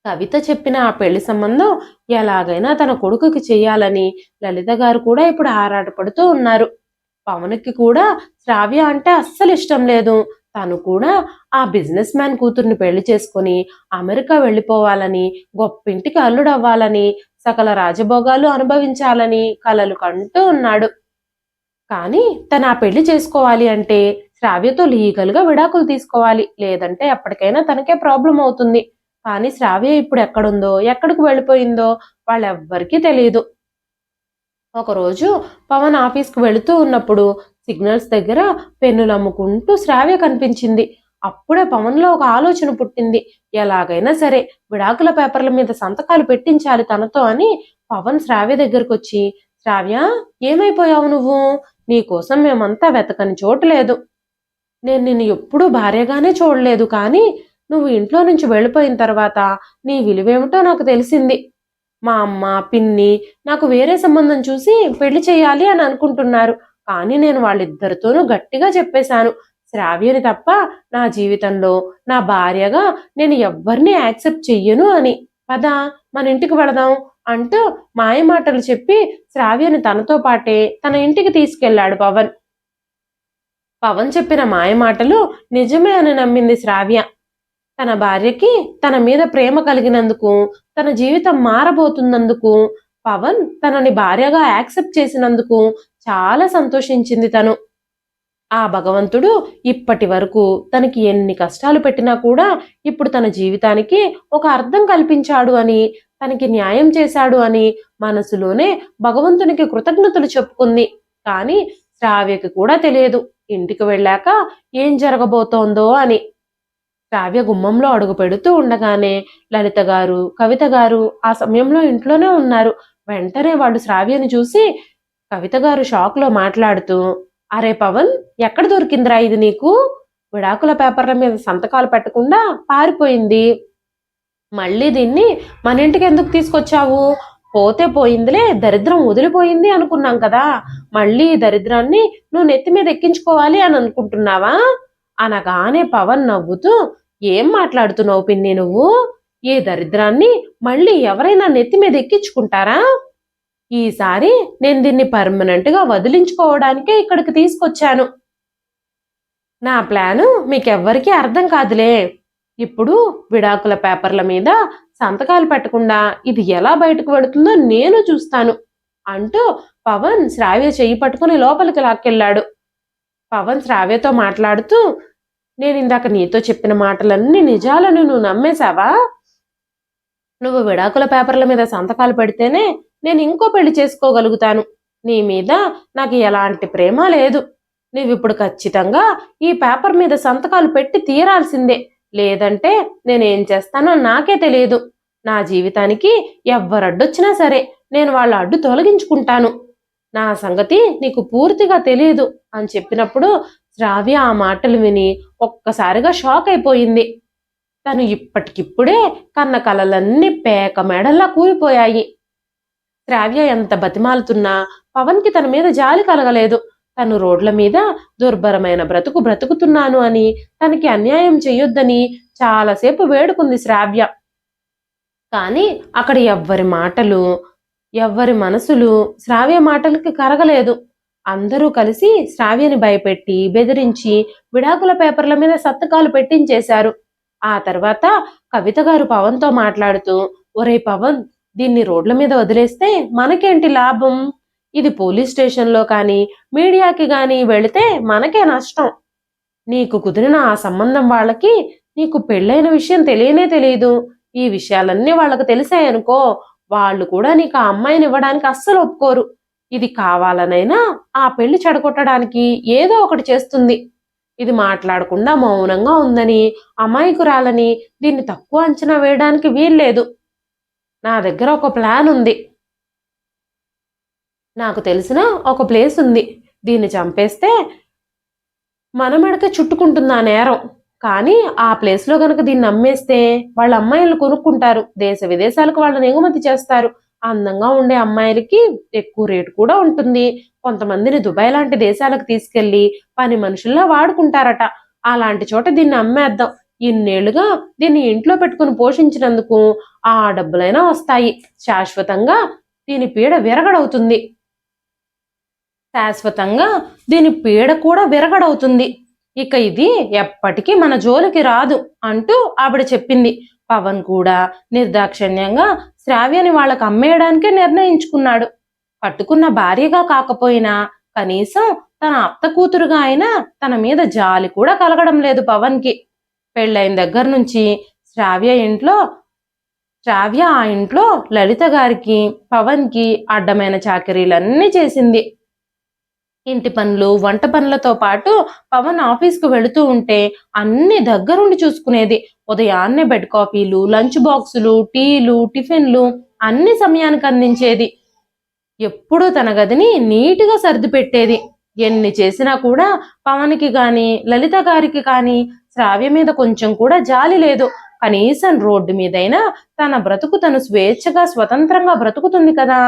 కవిత చెప్పిన ఆ పెళ్లి సంబంధం ఎలాగైనా తన కొడుకుకి చెయ్యాలని లలిత గారు కూడా ఇప్పుడు ఆరాటపడుతూ ఉన్నారు. పవన్కి కూడా శ్రావ్య అంటే అస్సలు ఇష్టం లేదు. తను కూడా ఆ బిజినెస్ మ్యాన్ కూతుర్ని పెళ్లి చేసుకుని అమెరికా వెళ్ళిపోవాలని, గొప్పింటికి అల్లుడవ్వాలని, సకల రాజభోగాలు అనుభవించాలని కలలు కంటూ ఉన్నాడు. కానీ తను ఆ పెళ్లి చేసుకోవాలి అంటే శ్రావ్యతో లీగల్గా విడాకులు తీసుకోవాలి. లేదంటే ఎప్పటికైనా తనకే ప్రాబ్లం అవుతుంది. కానీ శ్రావ్య ఇప్పుడు ఎక్కడుందో, ఎక్కడికి వెళ్ళిపోయిందో వాళ్ళెవ్వరికీ తెలియదు. ఒకరోజు పవన్ ఆఫీస్కి వెళుతూ ఉన్నప్పుడు సిగ్నల్స్ దగ్గర పెన్నులు అమ్ముకుంటూ శ్రావ్య కనిపించింది. అప్పుడే పవన్లో ఒక ఆలోచన పుట్టింది. ఎలాగైనా సరే విడాకుల పేపర్ల మీద సంతకాలు పెట్టించాలి తనతో అని పవన్ శ్రావ్య దగ్గరకు వచ్చి, శ్రావ్య, ఏమైపోయావు నువ్వు? నీకోసం మేమంతా వెతకని చోటు లేదు. నేను నిన్ను ఎప్పుడూ భార్యగానే చూడలేదు. కానీ నువ్వు ఇంట్లో నుంచి వెళ్ళిపోయిన తర్వాత నీ విలువేమిటో నాకు తెలిసింది. మా అమ్మ, పిన్ని నాకు వేరే సంబంధం చూసి పెళ్లి చేయాలి అని అనుకుంటున్నారు. కానీ నేను వాళ్ళిద్దరితోనూ గట్టిగా చెప్పేశాను, శ్రావ్యని తప్ప నా జీవితంలో నా భార్యగా నేను ఎవ్వరిని యాక్సెప్ట్ చెయ్యను అని. పద, మన ఇంటికి వెళదాం అంటూ మాయమాటలు చెప్పి శ్రావ్యని తనతో పాటే తన ఇంటికి తీసుకెళ్లాడు పవన్. పవన్ చెప్పిన మాయమాటలు నిజమే అని నమ్మింది శ్రావ్య. తన భార్యకి తన మీద ప్రేమ కలిగినందుకు, తన జీవితం మారబోతున్నందుకు, పవన్ తనని భార్యగా యాక్సెప్ట్ చేసినందుకు చాలా సంతోషించింది తను. ఆ భగవంతుడు ఇప్పటి వరకు తనకి ఎన్ని కష్టాలు పెట్టినా కూడా ఇప్పుడు తన జీవితానికి ఒక అర్థం కల్పించాడు అని, తనకి న్యాయం చేశాడు అని మనసులోనే భగవంతునికి కృతజ్ఞతలు చెప్పుకుంది. కానీ శ్రావ్యకి కూడా తెలియదు ఇంటికి వెళ్ళాక ఏం జరగబోతోందో అని. శ్రావ్య గుమ్మంలో అడుగు పెడుతూ ఉండగానే లలిత గారు, కవిత గారు ఆ సమయంలో ఇంట్లోనే ఉన్నారు. వెంటనే వాళ్ళు శ్రావ్యని చూసి కవిత గారు షాక్ లో మాట్లాడుతూ, అరే పవన్, ఎక్కడ దొరికిందిరా ఇది నీకు? విడాకుల పేపర్ల మీద సంతకాలు పెట్టకుండా పారిపోయింది. మళ్ళీ దీన్ని మన ఇంటికి ఎందుకు తీసుకొచ్చావు? పోతే పోయిందిలే, దరిద్రం వదిలిపోయింది అనుకున్నాం కదా, మళ్ళీ ఈ దరిద్రాన్ని నువ్వు నెత్తి మీద ఎక్కించుకోవాలి అని అనుకుంటున్నావా అనగానే పవన్ నవ్వుతూ, ఏం మాట్లాడుతున్నావు పిన్ని నువ్వు? ఈ దరిద్రాన్ని మళ్ళీ ఎవరైనా నెత్తి మీద ఎక్కించుకుంటారా? ఈసారి నేను దీన్ని పర్మనెంట్ గా వదిలించుకోవడానికే ఇక్కడికి తీసుకొచ్చాను. నా ప్లాను మీకెవ్వరికీ అర్థం కాదులే. ఇప్పుడు విడాకుల పేపర్ల మీద సంతకాలు పెట్టకుండా ఇది ఎలా బయటకు వెళుతుందో నేను చూస్తాను అంటూ పవన్ శ్రావ్య చెయ్యి పట్టుకుని లోపలికి లాక్కెళ్ళాడు. పవన్ శ్రావ్యతో మాట్లాడుతూ, నేను ఇందాక నీతో చెప్పిన మాటలన్నీ నిజాలను నువ్వు నమ్మేశావా? నువ్వు విడాకుల పేపర్ల మీద సంతకాలు పెడితేనే నేను ఇంకో పెళ్లి చేసుకోగలుగుతాను. నీ మీద నాకు ఎలాంటి ప్రేమ లేదు. నువ్విప్పుడు ఖచ్చితంగా ఈ పేపర్ మీద సంతకాలు పెట్టి తీరాల్సిందే, లేదంటే నేనేం చేస్తానో నాకే తెలియదు. నా జీవితానికి ఎవ్వరడ్డొచ్చినా సరే నేను వాళ్ళ అడ్డు తొలగించుకుంటాను. నా సంగతి నీకు పూర్తిగా తెలియదు అని చెప్పినప్పుడు శ్రావ్య ఆ మాటలు విని ఒక్కసారిగా షాక్ అయిపోయింది. తను ఇప్పటికిప్పుడే కన్న కలలన్నీ పేక మెడల్లా కూలిపోయాయి. శ్రావ్య ఎంత బతిమాలుతున్నా పవన్కి తన మీద జాలి కలగలేదు. తను రోడ్ల మీద దుర్భరమైన బ్రతుకు బ్రతుకుతున్నాను అని, తనకి అన్యాయం చెయ్యొద్దని చాలాసేపు వేడుకుంది శ్రావ్య. కానీ అక్కడ ఎవ్వరి మాటలు, ఎవ్వరి మనసులు శ్రావ్య మాటలకి కరగలేదు. అందరూ కలిసి శ్రావ్యని భయపెట్టి బెదిరించి విడాకుల పేపర్ల మీద సంతకాలు పెట్టించేశారు. ఆ తర్వాత కవిత గారు పవన్తో మాట్లాడుతూ, ఒరే పవన్, దీన్ని రోడ్ల మీద వదిలేస్తే మనకేంటి లాభం? ఇది పోలీస్ స్టేషన్లో కానీ మీడియాకి కానీ వెళితే మనకే నష్టం. నీకు కుదిరిన ఆ సంబంధం వాళ్ళకి నీకు పెళ్ళైన విషయం తెలియనే తెలియదు. ఈ విషయాలన్నీ వాళ్ళకి తెలిసాయనుకో, వాళ్ళు కూడా నీకు ఆ అమ్మాయిని ఇవ్వడానికి అస్సలు ఒప్పుకోరు. ఇది కావాలనైనా ఆ పెళ్లి చెడగొట్టడానికి ఏదో ఒకటి చేస్తుంది. ఇది మాట్లాడకుండా మౌనంగా ఉందని, అమాయకురాలని దీన్ని తక్కువ అంచనా వేయడానికి వీల్లేదు. నా దగ్గర ఒక ప్లాన్ ఉంది. నాకు తెలిసిన ఒక ప్లేస్ ఉంది. దీన్ని చంపేస్తే మన మెడక చుట్టుకుంటుంది ఆ నేరం. కానీ ఆ ప్లేస్లో గనక దీన్ని అమ్మేస్తే వాళ్ళ అమ్మాయిలు కొనుక్కుంటారు, దేశ విదేశాలకు వాళ్ళని ఎగుమతి చేస్తారు. అందంగా ఉండే అమ్మాయిలకి ఎక్కువ రేటు కూడా ఉంటుంది. కొంతమందిని దుబాయ్ లాంటి దేశాలకు తీసుకెళ్లి పని మనుషుల్లా వాడుకుంటారట. అలాంటి చోట దీన్ని అమ్మేద్దాం. ఇన్నేళ్లుగా దీన్ని ఇంట్లో పెట్టుకుని పోషించినందుకు ఆ డబ్బులైనా వస్తాయి. శాశ్వతంగా దీని పీడ విరగడవుతుంది. శాశ్వతంగా దీని పీడ కూడా విరగడవుతుంది. ఇక ఇది ఎప్పటికీ మన జోలికి రాదు అంటూ ఆవిడ చెప్పింది. పవన్ కూడా నిర్దాక్షిణ్యంగా శ్రావ్యని వాళ్ళకు అమ్మేయడానికే నిర్ణయించుకున్నాడు. పట్టుకున్న భార్యగా కాకపోయినా కనీసం తన అత్త కూతురుగా అయినా తన మీద జాలి కూడా కలగడం లేదు పవన్కి. పెళ్ళైన దగ్గర నుంచి శ్రావ్య ఆ ఇంట్లో లలిత గారికి పవన్కి అడ్డమైన చాకరీలన్నీ చేసింది. ఇంటి పనులు, వంట పనులతో పాటు పవన్ ఆఫీస్కు వెళుతూ ఉంటే అన్ని దగ్గరుండి చూసుకునేది. ఉదయాన్నే బెడ్ కాఫీలు, లంచ్ బాక్సులు, టీలు, టిఫిన్లు అన్ని సమయానికి అందించేది. ఎప్పుడూ తన గదిని నీట్గా సర్ది పెట్టేది. ఎన్ని చేసినా కూడా పవన్కి కానీ లలిత గారికి కానీ శ్రావ్య మీద కొంచెం కూడా జాలి లేదు. కనీసం రోడ్డు మీదైనా తన బ్రతుకు తను స్వేచ్ఛగా స్వతంత్రంగా బ్రతుకుతుంది కదా.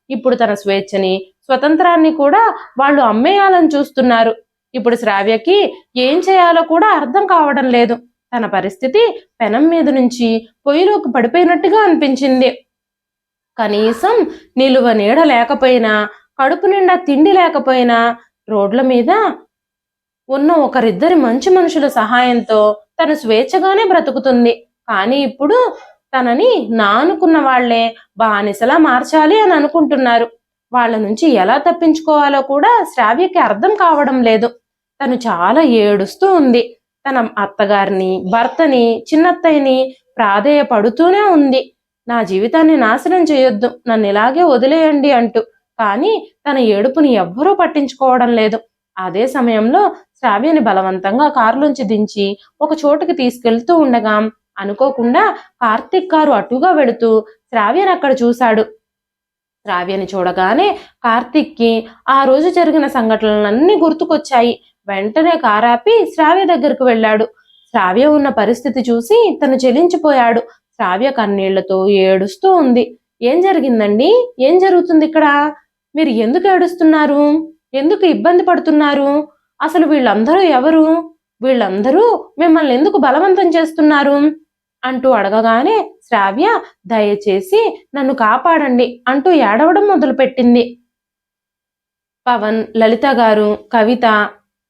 ఇప్పుడు తన స్వేచ్ఛని స్వతంత్రాన్ని కూడా వాళ్ళు అమ్మేయాలని చూస్తున్నారు. ఇప్పుడు శ్రావ్యకి ఏం చేయాలో కూడా అర్థం కావడం లేదు. తన పరిస్థితి పెనం మీద నుంచి పొయ్యిలోకి పడిపోయినట్టుగా అనిపించింది. కనీసం నిలువ నీడ లేకపోయినా, కడుపు నిండా తిండి లేకపోయినా రోడ్ల మీద ఉన్న ఒకరిద్దరి మంచి మనుషుల సహాయంతో తను స్వేచ్ఛగానే బ్రతుకుతుంది. కానీ ఇప్పుడు తనని నానుకున్న వాళ్లే బానిసలా మార్చాలి అని అనుకుంటున్నారు. వాళ్ళ నుంచి ఎలా తప్పించుకోవాలో కూడా శ్రావ్యకి అర్థం కావడం లేదు. తను చాలా ఏడుస్తూ ఉంది. తన అత్తగారిని, భర్తని, చిన్నత్తయ్యని ప్రాధేయపడుతూనే ఉంది. నా జీవితాన్ని నాశనం చేయొద్దు, నన్ను ఇలాగే వదిలేయండి అంటూ. కానీ తన ఏడుపుని ఎవ్వరూ పట్టించుకోవడం లేదు. అదే సమయంలో శ్రావ్యని బలవంతంగా కారులోంచి దించి ఒక చోటుకి తీసుకెళ్తూ ఉండగా అనుకోకుండా కార్తీక్ కారు అటుగా వెళుతూ శ్రావ్యని అక్కడ చూశాడు. శ్రావ్యని చూడగానే కార్తీక్కి ఆ రోజు జరిగిన సంఘటనలన్నీ గుర్తుకొచ్చాయి. వెంటనే కారాపి శ్రావ్య దగ్గరకు వెళ్ళాడు. శ్రావ్య ఉన్న పరిస్థితి చూసి తను చెలించిపోయాడు. శ్రావ్య కన్నీళ్లతో ఏడుస్తూ ఉంది. ఏం జరిగిందండి? ఏం జరుగుతుంది ఇక్కడ? మీరు ఎందుకు ఏడుస్తున్నారు? ఎందుకు ఇబ్బంది పడుతున్నారు? అసలు వీళ్ళందరూ ఎవరు? వీళ్ళందరూ మిమ్మల్ని ఎందుకు బలవంతం చేస్తున్నారు అంటూ అడగగానే శ్రావ్య దయచేసి నన్ను కాపాడండి అంటూ ఏడవడం మొదలుపెట్టింది. పవన్, లలిత గారు, కవిత,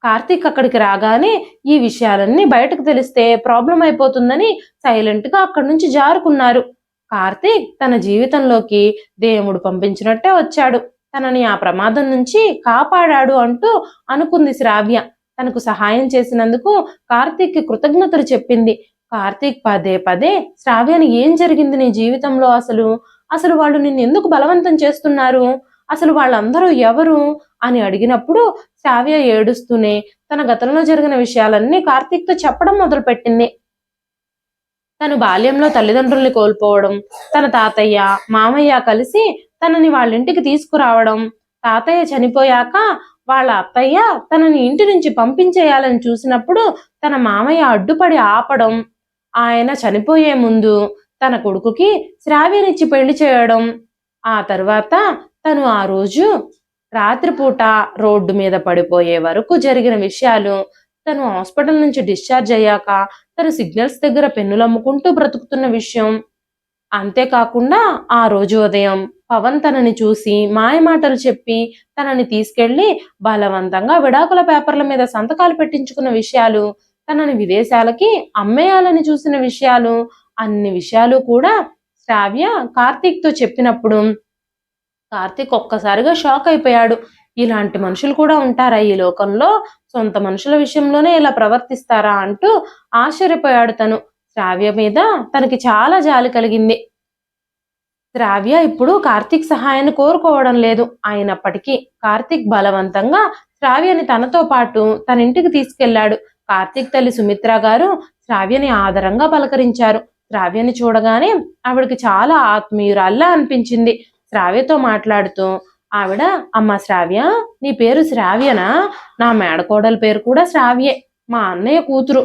కార్తీక్ అక్కడికి రాగానే ఈ విషయాలన్నీ బయటకు తెలిస్తే ప్రాబ్లం అయిపోతుందని సైలెంట్ గా అక్కడి నుంచి జారుకున్నారు. కార్తీక్ తన జీవితంలోకి దేవుడు పంపించినట్టే వచ్చాడు. తనని ఆ ప్రమాదం నుంచి కాపాడాడు అంటూ అనుకుంది శ్రావ్య. తనకు సహాయం చేసినందుకు కార్తీక్ కి కృతజ్ఞతలు చెప్పింది. కార్తీక్ పదే పదే శ్రావ్యని ఏం జరిగింది నీ జీవితంలో? అసలు వాళ్ళు నిన్ను ఎందుకు బలవంతం చేస్తున్నారు? అసలు వాళ్ళందరూ ఎవరు అని అడిగినప్పుడు శ్రావ్య ఏడుస్తూనే తన గతంలో జరిగిన విషయాలన్నీ కార్తీక్తో చెప్పడం మొదలుపెట్టింది. తను బాల్యంలో తల్లిదండ్రుల్ని కోల్పోవడం, తన తాతయ్య, మామయ్య కలిసి తనని వాళ్ళింటికి తీసుకురావడం, తాతయ్య చనిపోయాక వాళ్ళ అత్తయ్య తనని ఇంటి నుంచి పంపించేయాలని చూసినప్పుడు తన మామయ్య అడ్డుపడి ఆపడం, ఆయన చనిపోయే ముందు తన కొడుకుకి శ్రావ్యనిచ్చి పెళ్లి చేయడం, ఆ తర్వాత తను ఆ రోజు రాత్రిపూట రోడ్డు మీద పడిపోయే వరకు జరిగిన విషయాలు, తను హాస్పిటల్ నుంచి డిశ్చార్జ్ అయ్యాక తను సిగ్నల్స్ దగ్గర పెన్నులు అమ్ముకుంటూ బ్రతుకుతున్న విషయం, అంతేకాకుండా ఆ రోజు ఉదయం పవన్ తనని చూసి మాయమాటలు చెప్పి తనని తీసుకెళ్లి బలవంతంగా విడాకుల పేపర్ల మీద సంతకాలు పెట్టించుకున్న విషయాలు, తనని విదేశాలకి అమ్మేయాలని చూసిన విషయాలు, అన్ని విషయాలు కూడా శ్రావ్య కార్తీక్తో చెప్పినప్పుడు కార్తీక్ ఒక్కసారిగా షాక్ అయిపోయాడు. ఇలాంటి మనుషులు కూడా ఉంటారా ఈ లోకంలో? సొంత మనుషుల విషయంలోనే ఇలా ప్రవర్తిస్తారా అంటూ ఆశ్చర్యపోయాడు తను. శ్రావ్య మీద తనకి చాలా జాలి కలిగింది. శ్రావ్య ఇప్పుడు కార్తీక్ సహాయాన్ని కోరుకోవడం లేదు. అయినప్పటికీ కార్తీక్ బలవంతంగా శ్రావ్యని తనతో పాటు తన ఇంటికి తీసుకెళ్లాడు. కార్తీక్ తల్లి సుమిత్ర గారు శ్రావ్యని ఆదరంగా పలకరించారు. శ్రావ్యని చూడగానే ఆవిడకి చాలా ఆత్మీయురాల్లా అనిపించింది. శ్రావ్యతో మాట్లాడుతూ ఆవిడ, అమ్మ శ్రావ్య, నీ పేరు శ్రావ్యనా? నా మేడకోడల పేరు కూడా శ్రావ్యే. మా అన్నయ్య కూతురు.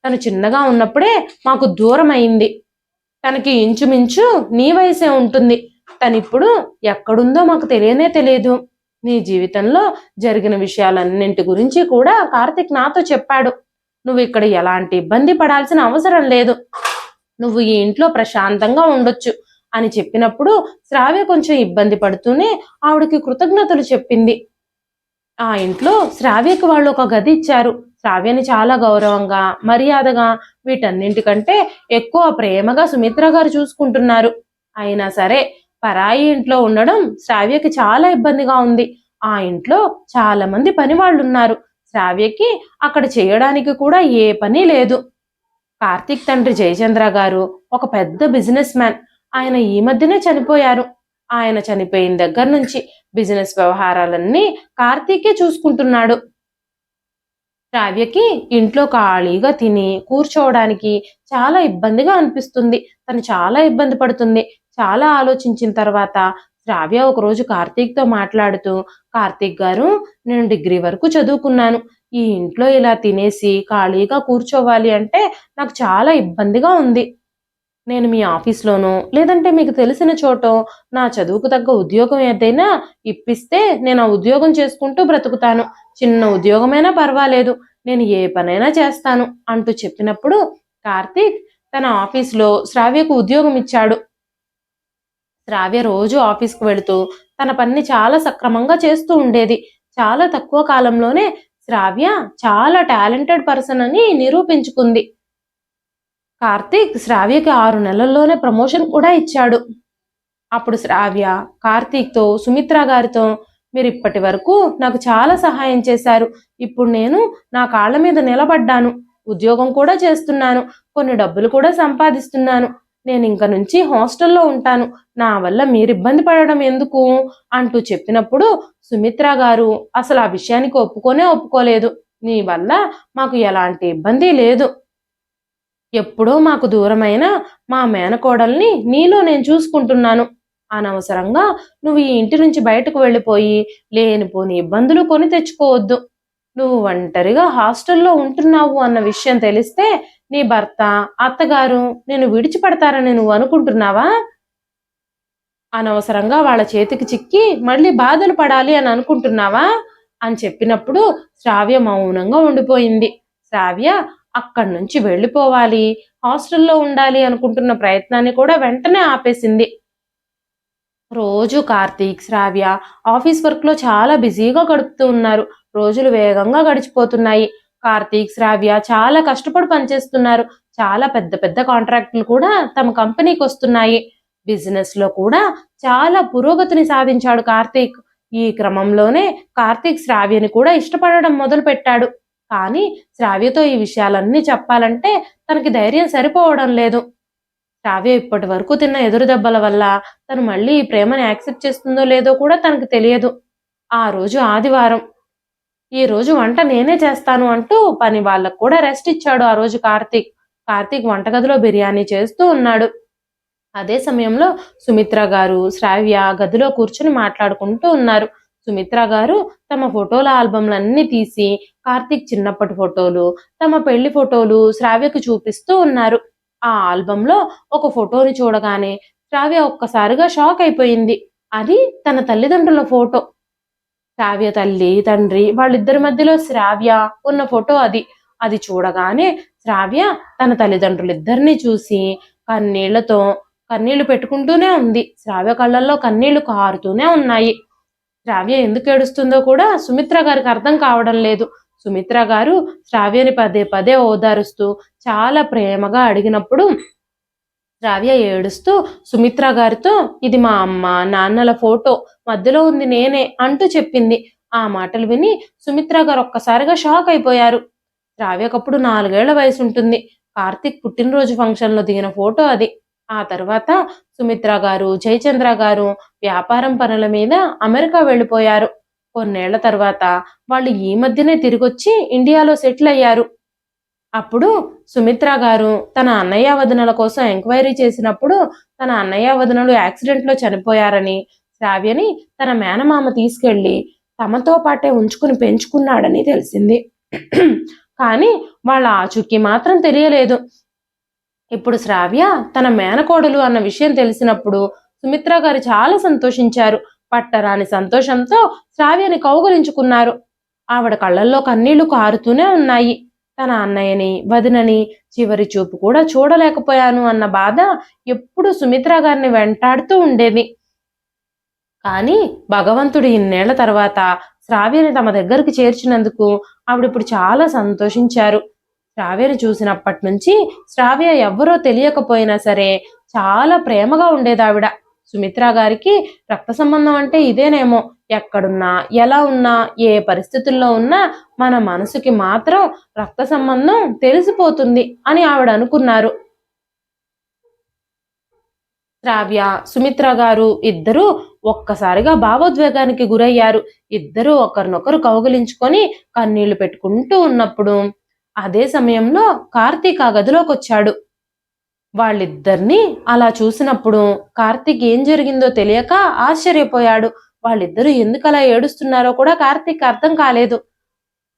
తను చిన్నగా ఉన్నప్పుడే మాకు దూరం అయింది. తనకి ఇంచుమించు నీ వయసే ఉంటుంది. తనిప్పుడు ఎక్కడుందో మాకు తెలియదు. నీ జీవితంలో జరిగిన విషయాలన్నింటి గురించి కూడా కార్తీక్ నాతో చెప్పాడు. నువ్వు ఇక్కడ ఎలాంటి ఇబ్బంది పడాల్సిన అవసరం లేదు. నువ్వు ఈ ఇంట్లో ప్రశాంతంగా ఉండొచ్చు అని చెప్పినప్పుడు శ్రావ్య కొంచెం ఇబ్బంది పడుతూనే ఆవిడకి కృతజ్ఞతలు చెప్పింది. ఆ ఇంట్లో శ్రావ్యకి వాళ్ళు ఒక గది ఇచ్చారు. శ్రావ్యని చాలా గౌరవంగా, మర్యాదగా, వీటన్నింటికంటే ఎక్కువ ప్రేమగా సుమిత్ర గారు చూసుకుంటున్నారు. అయినా సరే పరాయి ఇంట్లో ఉండడం శ్రావ్యకి చాలా ఇబ్బందిగా ఉంది. ఆ ఇంట్లో చాలా మంది పని వాళ్ళున్నారు. శ్రావ్యకి అక్కడ చేయడానికి కూడా ఏ పని లేదు. కార్తీక్ తండ్రి జయచంద్ర గారు ఒక పెద్ద బిజినెస్ మ్యాన్. ఆయన ఈ మధ్యనే చనిపోయారు. ఆయన చనిపోయిన దగ్గర నుంచి బిజినెస్ వ్యవహారాలన్నీ కార్తీకే చూసుకుంటున్నాడు. శ్రావ్యకి ఇంట్లో ఖాళీగా తిని కూర్చోవడానికి చాలా ఇబ్బందిగా అనిపిస్తుంది. తను చాలా ఇబ్బంది పడుతుంది. చాలా ఆలోచించిన తర్వాత శ్రావ్య ఒకరోజు కార్తీక్తో మాట్లాడుతూ, కార్తీక్ గారు, నేను డిగ్రీ వరకు చదువుకున్నాను. ఈ ఇంట్లో ఇలా తినేసి ఖాళీగా కూర్చోవాలి అంటే నాకు చాలా ఇబ్బందిగా ఉంది. నేను మీ ఆఫీస్లోనో లేదంటే మీకు తెలిసిన చోటో నా చదువుకు తగ్గ ఉద్యోగం ఏదైనా ఇప్పిస్తే నేను ఆ ఉద్యోగం చేసుకుంటూ బ్రతుకుతాను. చిన్న ఉద్యోగమైనా పర్వాలేదు, నేను ఏ పనైనా చేస్తాను అంటూ చెప్పినప్పుడు కార్తీక్ తన ఆఫీస్లో శ్రావ్యకు ఉద్యోగం ఇచ్చాడు. శ్రావ్య రోజు ఆఫీస్కి వెళుతూ తన పని చాలా సక్రమంగా చేస్తూ ఉండేది. చాలా తక్కువ కాలంలోనే శ్రావ్య చాలా టాలెంటెడ్ పర్సన్ అని నిరూపించుకుంది. కార్తీక్ శ్రావ్యకి 6 నెలల్లోనే ప్రమోషన్ కూడా ఇచ్చాడు. అప్పుడు శ్రావ్య కార్తీక్తో, సుమిత్ర గారితో, మీరు ఇప్పటి వరకు నాకు చాలా సహాయం చేశారు. ఇప్పుడు నేను నా కాళ్ళ మీద నిలబడ్డాను. ఉద్యోగం కూడా చేస్తున్నాను. కొన్ని డబ్బులు కూడా సంపాదిస్తున్నాను. నేను ఇంక నుంచి హాస్టల్లో ఉంటాను. నా వల్ల మీరు ఇబ్బంది పడడం ఎందుకు అంటూ చెప్పినప్పుడు సుమిత్ర గారు అసలు ఆ విషయానికి ఒప్పుకోలేదు. నీ వల్ల మాకు ఎలాంటి ఇబ్బంది లేదు. ఎప్పుడో మాకు దూరమైన మా మేనకోడల్ని నీలో నేను చూసుకుంటున్నాను. అనవసరంగా నువ్వు ఈ ఇంటి నుంచి బయటకు వెళ్ళిపోయి లేనిపోని ఇబ్బందులు కొని తెచ్చుకోవద్దు. నువ్వు ఒంటరిగా హాస్టల్లో ఉంటున్నావు అన్న విషయం తెలిస్తే నీ భర్త, అత్తగారు నేను విడిచిపెడతారని నువ్వు అనుకుంటున్నావా? అనవసరంగా వాళ్ళ చేతికి చిక్కి మళ్ళీ బాధలు పడాలి అని అనుకుంటున్నావా అని చెప్పినప్పుడు శ్రావ్య మౌనంగా ఉండిపోయింది. శ్రావ్య అక్కడి నుంచి వెళ్ళిపోవాలి, హాస్టల్లో ఉండాలి అనుకుంటున్న ప్రయత్నాన్ని కూడా వెంటనే ఆపేసింది. రోజు కార్తీక్, శ్రావ్య ఆఫీస్ వర్క్లో చాలా బిజీగా గడుపుతూ ఉన్నారు. రోజులు వేగంగా గడిచిపోతున్నాయి. కార్తీక్, శ్రావ్య చాలా కష్టపడి పనిచేస్తున్నారు. చాలా పెద్ద పెద్ద కాంట్రాక్టులు కూడా తమ కంపెనీకి వస్తున్నాయి. బిజినెస్ లో కూడా చాలా పురోగతిని సాధించాడు కార్తీక్. ఈ క్రమంలోనే కార్తీక్ శ్రావ్యని కూడా ఇష్టపడడం మొదలు పెట్టాడు. కానీ శ్రావ్యతో ఈ విషయాలన్నీ చెప్పాలంటే తనకి ధైర్యం సరిపోవడం లేదు. శ్రావ్య ఇప్పటి వరకు తిన్న ఎదురు దెబ్బల వల్ల తను మళ్ళీ ఈ ప్రేమని యాక్సెప్ట్ చేస్తుందో లేదో కూడా తనకు తెలియదు. ఆ రోజు ఆదివారం. ఈ రోజు వంట నేనే చేస్తాను అంటూ పని వాళ్ళకు కూడా రెస్ట్ ఇచ్చాడు ఆ రోజు కార్తీక్. కార్తీక్ వంటగదిలో బిర్యానీ చేస్తూ ఉన్నాడు. అదే సమయంలో సుమిత్ర గారు, శ్రావ్య గదిలో కూర్చుని మాట్లాడుకుంటూ ఉన్నారు. సుమిత్ర గారు తమ ఫోటోల ఆల్బమ్లన్నీ తీసి కార్తీక్ చిన్నప్పటి ఫోటోలు, తమ పెళ్లి ఫోటోలు శ్రావ్యకు చూపిస్తూ ఉన్నారు. ఆ ఆల్బంలో ఒక ఫోటోని చూడగానే శ్రావ్య ఒక్కసారిగా షాక్ అయిపోయింది. అది తన తల్లిదండ్రుల ఫోటో. శ్రావ్య తల్లి, తండ్రి వాళ్ళిద్దరి మధ్యలో శ్రావ్య ఉన్న ఫోటో అది. అది చూడగానే శ్రావ్య తన తల్లిదండ్రులిద్దరినీ చూసి కన్నీళ్లు పెట్టుకుంటూనే ఉంది. శ్రావ్య కళ్ళల్లో కన్నీళ్లు కారుతూనే ఉన్నాయి. శ్రావ్య ఎందుకు ఏడుస్తుందో కూడా సుమిత్ర గారికి అర్థం కావడం లేదు. సుమిత్ర గారు శ్రావ్యని పదే పదే ఓదారుస్తూ చాలా ప్రేమగా అడిగినప్పుడు శ్రావ్య ఏడుస్తూ సుమిత్ర గారితో ఇది మా అమ్మ నాన్నల ఫోటో, మధ్యలో ఉంది నేనే అంటూ చెప్పింది. ఆ మాటలు విని సుమిత్ర గారు ఒక్కసారిగా షాక్ అయిపోయారు. శ్రావ్యకప్పుడు 4 ఏళ్ల వయసు ఉంటుంది. కార్తీక్ పుట్టినరోజు ఫంక్షన్లో దిగిన ఫోటో అది. ఆ తర్వాత సుమిత్ర గారు, జయచంద్ర గారు వ్యాపారం పనుల మీద అమెరికా వెళ్ళిపోయారు. కొన్నేళ్ల తర్వాత వాళ్ళు ఈ మధ్యనే తిరిగొచ్చి ఇండియాలో సెటిల్ అయ్యారు. అప్పుడు సుమిత్ర గారు తన అన్నయ్య వదినల కోసం ఎంక్వైరీ చేసినప్పుడు తన అన్నయ్య వదినలు యాక్సిడెంట్లో చనిపోయారని, శ్రావ్యని తన మేనమామ తీసుకెళ్లి తమతో పాటే ఉంచుకుని పెంచుకున్నాడని తెలిసింది. కానీ వాళ్ళ ఆచూకీ మాత్రం తెలియలేదు. ఇప్పుడు శ్రావ్య తన మేనకోడలు అన్న విషయం తెలిసినప్పుడు సుమిత్ర గారు చాలా సంతోషించారు. పట్టరాని సంతోషంతో శ్రావ్యని కౌగలించుకున్నారు. ఆవిడ కళ్ళల్లో కన్నీళ్లు కారుతూనే ఉన్నాయి. తన అన్నయ్యని, వదినని చివరి చూపు కూడా చూడలేకపోయాను అన్న బాధ ఎప్పుడు సుమిత్ర గారిని వెంటాడుతూ ఉండేది. కానీ భగవంతుడు ఇన్నేళ్ల తర్వాత శ్రావ్యని తమ దగ్గరికి చేర్చినందుకు ఆవిడిప్పుడు చాలా సంతోషించారు. శ్రావ్యని చూసినప్పటి నుంచి శ్రావ్య ఎవ్వరో తెలియకపోయినా సరే చాలా ప్రేమగా ఉండేదావిడ. సుమిత్ర గారికి రక్త సంబంధం అంటే ఇదేనేమో, ఎక్కడున్నా ఎలా ఉన్నా ఏ పరిస్థితుల్లో ఉన్నా మన మనసుకి మాత్రం రక్త సంబంధం తెలిసిపోతుంది అని ఆవిడ అనుకున్నారు. శ్రావ్య, సుమిత్ర గారు ఇద్దరూ ఒక్కసారిగా భావోద్వేగానికి గురయ్యారు. ఇద్దరూ ఒకరినొకరు కౌగిలించుకొని కన్నీళ్లు పెట్టుకుంటూ ఉన్నప్పుడు అదే సమయంలో కార్తీక్ ఆ గదిలోకి వచ్చాడు. వాళ్ళిద్దరినీ అలా చూసినప్పుడు కార్తీక్ ఏం జరిగిందో తెలియక ఆశ్చర్యపోయాడు. వాళ్ళిద్దరూ ఎందుకు అలా ఏడుస్తున్నారో కూడా కార్తీక్ అర్థం కాలేదు.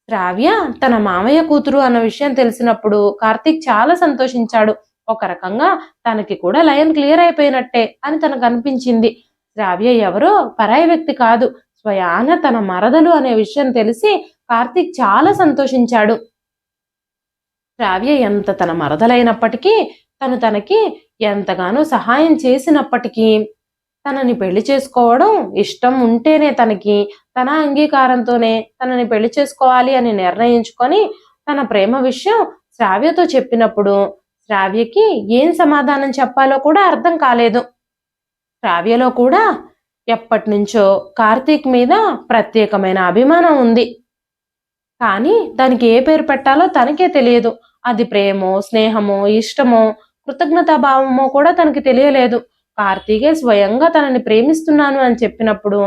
శ్రావ్య తన మామయ్య కూతురు అన్న విషయం తెలిసినప్పుడు కార్తీక్ చాలా సంతోషించాడు. ఒక రకంగా తనకి కూడా లైన్ క్లియర్ అయిపోయినట్టే అని తనకు అనిపించింది. శ్రావ్య ఎవరో పరాయి వ్యక్తి కాదు, స్వయాన తన మరదలు అనే విషయం తెలిసి కార్తీక్ చాలా సంతోషించాడు. శ్రావ్య ఎంత తన మరదలైనప్పటికీ తనకి ఎంతగానో సహాయం చేసినప్పటికీ తనని పెళ్లి చేసుకోవడం ఇష్టం ఉంటేనే తన అంగీకారంతోనే తనని పెళ్లి చేసుకోవాలి అని నిర్ణయించుకొని తన ప్రేమ విషయం శ్రావ్యతో చెప్పినప్పుడు శ్రావ్యకి ఏం సమాధానం చెప్పాలో కూడా అర్థం కాలేదు. శ్రావ్యలో కూడా ఎప్పటి నుంచో కార్తీక్ మీద ప్రత్యేకమైన అభిమానం ఉంది. కానీ దానికి ఏ పేరు పెట్టాలో తనకే తెలియదు. అది ప్రేమో, స్నేహమో, ఇష్టమో, కృతజ్ఞతాభావమో కూడా తనకి తెలియలేదు. కార్తీకే స్వయంగా తనని ప్రేమిస్తున్నాను అని చెప్పినప్పుడు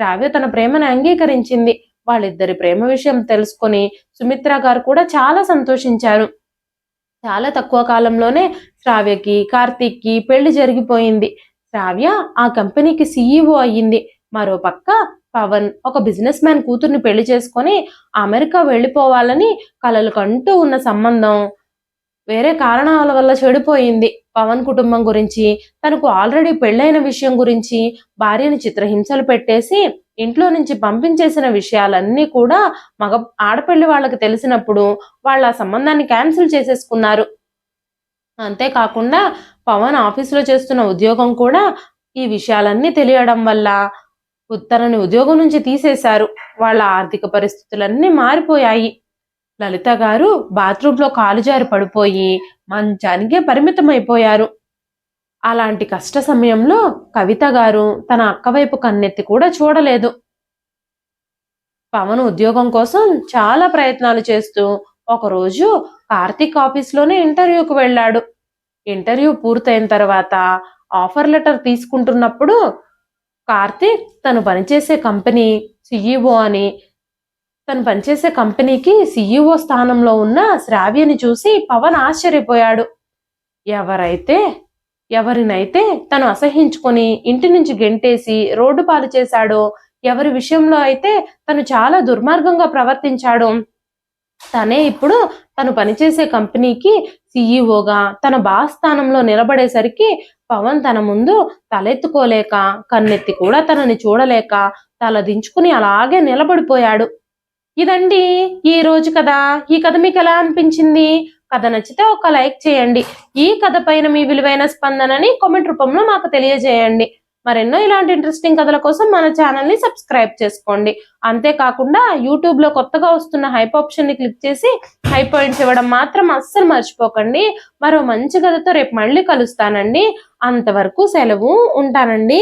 శ్రావ్య తన ప్రేమను అంగీకరించింది. వాళ్ళిద్దరి ప్రేమ విషయం తెలుసుకొని సుమిత్ర గారు కూడా చాలా సంతోషించారు. చాలా తక్కువ కాలంలోనే శ్రావ్యకి, కార్తీక్కి పెళ్లి జరిగిపోయింది. శ్రావ్య ఆ కంపెనీకి CEO అయ్యింది. మరో పక్క పవన్ ఒక బిజినెస్ మ్యాన్ కూతుర్ని పెళ్లి చేసుకొని అమెరికా వెళ్ళిపోవాలని కలలు కంటూ ఉన్న సంబంధం వేరే కారణాల వల్ల చెడిపోయింది. పవన్ కుటుంబం గురించి, తనకు ఆల్రెడీ పెళ్ళైన విషయం గురించి, భార్యని చిత్రహింసలు పెట్టేసి ఇంట్లో నుంచి పంపించేసిన విషయాలన్నీ కూడా ఆడపిల్లి వాళ్ళకి తెలిసినప్పుడు వాళ్ళ సంబంధాన్ని క్యాన్సిల్ చేసేసుకున్నారు. అంతేకాకుండా పవన్ ఆఫీసులో చేస్తున్న ఉద్యోగం కూడా ఈ విషయాలన్నీ తెలియడం వల్ల తనని ఉద్యోగం నుంచి తీసేశారు. వాళ్ళ ఆర్థిక పరిస్థితులన్నీ మారిపోయాయి. లలిత గారు బాత్రూంలో కాలు జారి పడిపోయి మంచానికే పరిమితమైపోయారు. అలాంటి కష్ట సమయంలో కవిత గారు తన అక్క వైపు కన్నెత్తి కూడా చూడలేదు. పవన్ ఉద్యోగం కోసం చాలా ప్రయత్నాలు చేస్తూ ఒకరోజు కార్తీక్ ఆఫీస్లోనే ఇంటర్వ్యూకి వెళ్ళాడు. ఇంటర్వ్యూ పూర్తయిన తర్వాత ఆఫర్ లెటర్ తీసుకుంటున్నప్పుడు కార్తీక్ తను పనిచేసే కంపెనీ సిఇఓ అని, తను పనిచేసే కంపెనీకి సిఇఓ స్థానంలో ఉన్న శ్రావ్యని చూసి పవన్ ఆశ్చర్యపోయాడు. ఎవరినైతే తను అసహించుకొని ఇంటి నుంచి గెంటేసి రోడ్డు పాలు చేశాడో, ఎవరి విషయంలో అయితే తను చాలా దుర్మార్గంగా ప్రవర్తించాడో, తనే ఇప్పుడు తను పనిచేసే కంపెనీకి సిఇఓగా తన బాస్ స్థానంలో నిలబడేసరికి పవన్ తన ముందు తలెత్తుకోలేక, కన్నెత్తి కూడా తనని చూడలేక తల దించుకుని అలాగే నిలబడిపోయాడు. ఇదండి ఈ రోజు కథ. ఈ కథ మీకు ఎలా అనిపించింది? కథ నచ్చితే ఒక లైక్ చేయండి. ఈ కథ పైన మీ విలువైన స్పందనని కామెంట్ రూపంలో మాకు తెలియజేయండి. మరెన్నో ఇలాంటి ఇంట్రెస్టింగ్ కథల కోసం మన ఛానల్ని సబ్స్క్రైబ్ చేసుకోండి. అంతేకాకుండా యూట్యూబ్లో కొత్తగా వస్తున్న హైప్ ఆప్షన్ని క్లిక్ చేసి హై పాయింట్స్ ఇవ్వడం మాత్రం అస్సలు మర్చిపోకండి. మరో మంచి కథతో రేపు మళ్ళీ కలుస్తానండి. అంతవరకు సెలవు. ఉంటానండి.